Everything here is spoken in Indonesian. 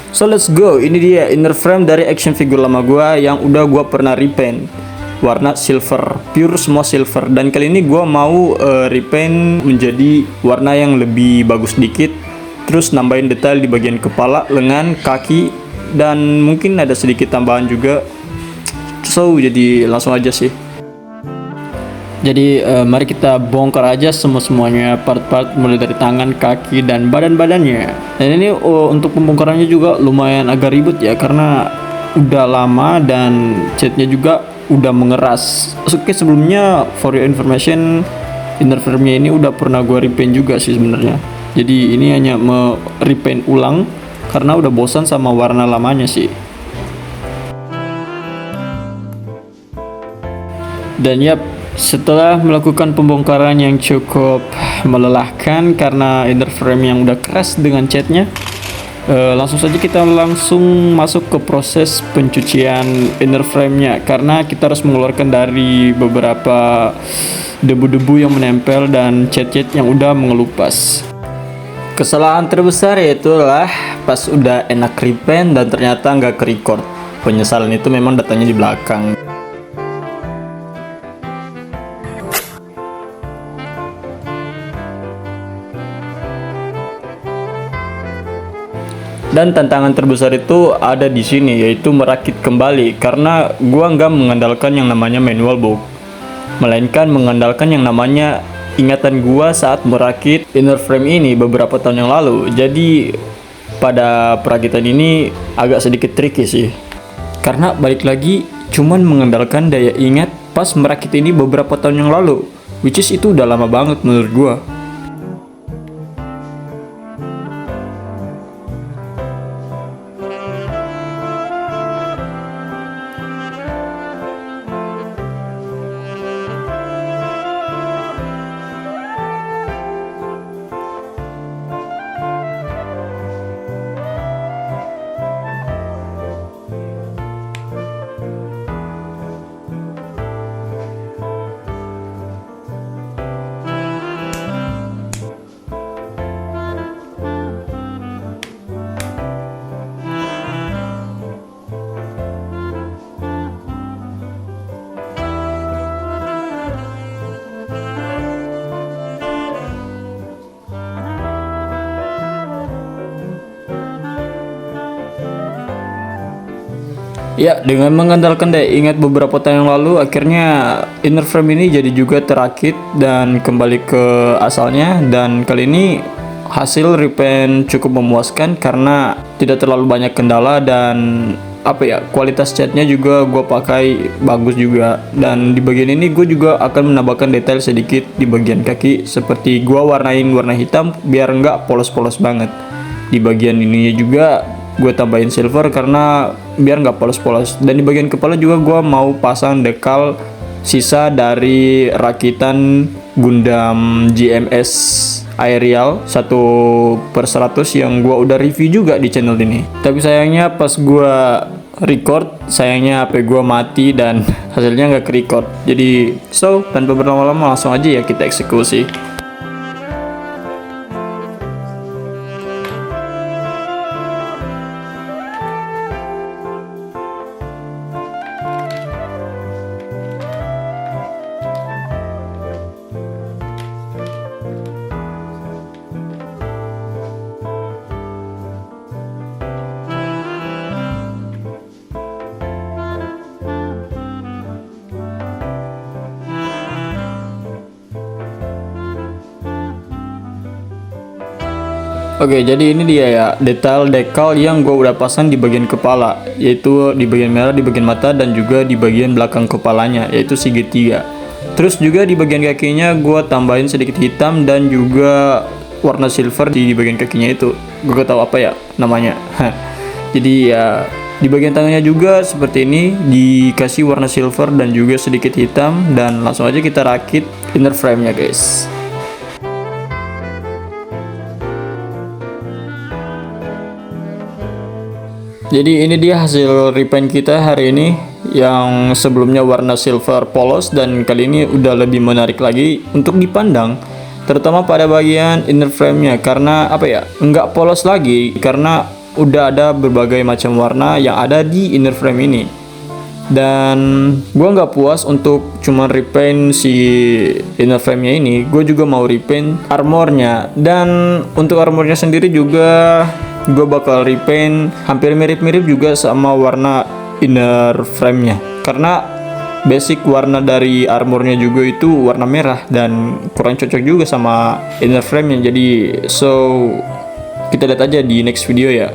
So let's go, ini dia inner frame dari action figure lama gua yang udah gua pernah repaint warna silver, pure semua silver. Dan kali ini gua mau repaint menjadi warna yang lebih bagus dikit, terus nambahin detail di bagian kepala, lengan, kaki, dan mungkin ada sedikit tambahan juga. So jadi langsung aja sih. Jadi mari kita bongkar aja semuanya part-part, mulai dari tangan, kaki, dan badan-badannya. Dan ini untuk pembongkarannya juga lumayan agak ribet ya, karena udah lama dan catnya juga udah mengeras. Oke, sebelumnya for your information, inner frame-nya ini udah pernah gua repaint juga sih sebenarnya. Jadi ini hanya repaint ulang karena udah bosan sama warna lamanya sih. Dan yap, setelah melakukan pembongkaran yang cukup melelahkan karena inner frame yang udah keras dengan catnya, langsung saja kita masuk ke proses pencucian inner frame-nya, karena kita harus mengeluarkan dari beberapa debu-debu yang menempel dan cat-cat yang udah mengelupas. Kesalahan terbesar yaitulah pas udah enak repaint dan ternyata nggak ke-record. Penyesalan itu memang datanya di belakang. Dan tantangan terbesar itu ada di sini, yaitu merakit kembali, karena gua nggak mengandalkan yang namanya manual book, melainkan mengandalkan yang namanya ingatan gua saat merakit inner frame ini beberapa tahun yang lalu. Jadi pada perakitan ini agak sedikit tricky sih, karena balik lagi cuman mengandalkan daya ingat pas merakit ini beberapa tahun yang lalu, which is itu udah lama banget menurut gua. Ya, dengan mengandalkan daya ingat beberapa tahun yang lalu, akhirnya inner frame ini jadi juga terakit dan kembali ke asalnya. Dan kali ini hasil repaint cukup memuaskan karena tidak terlalu banyak kendala, dan kualitas catnya juga gue pakai bagus juga. Dan di bagian ini gue juga akan menambahkan detail sedikit di bagian kaki, seperti gue warnain warna hitam biar nggak polos-polos banget. Di bagian ininya juga gue tambahin silver karena biar nggak polos-polos. Dan di bagian kepala juga gue mau pasang dekal sisa dari rakitan Gundam GMS Aerial 1/100 yang gue udah review juga di channel ini. Tapi sayangnya pas gue record, HP gue mati dan hasilnya nggak ke-record. Jadi tanpa berlama-lama langsung aja ya kita eksekusi. Oke, jadi ini dia ya detail dekal yang gue udah pasang di bagian kepala, yaitu di bagian merah, di bagian mata, dan juga di bagian belakang kepalanya, yaitu segitiga. Terus juga di bagian kakinya gue tambahin sedikit hitam dan juga warna silver di bagian kakinya itu. Gue gak tahu apa ya namanya. Jadi ya di bagian tangannya juga seperti ini, dikasih warna silver dan juga sedikit hitam. Dan langsung aja kita rakit inner frame-nya guys. Jadi ini dia hasil repaint kita hari ini, yang sebelumnya warna silver polos dan kali ini udah lebih menarik lagi untuk dipandang, terutama pada bagian inner frame-nya, karena nggak polos lagi karena udah ada berbagai macam warna yang ada di inner frame ini. Dan gue nggak puas untuk cuma repaint si inner frame-nya ini, gue juga mau repaint armornya. Dan untuk armornya sendiri juga gue bakal repaint hampir mirip-mirip juga sama warna inner frame-nya, karena basic warna dari armornya juga itu warna merah dan kurang cocok juga sama inner frame-nya. Jadi kita lihat aja di next video ya.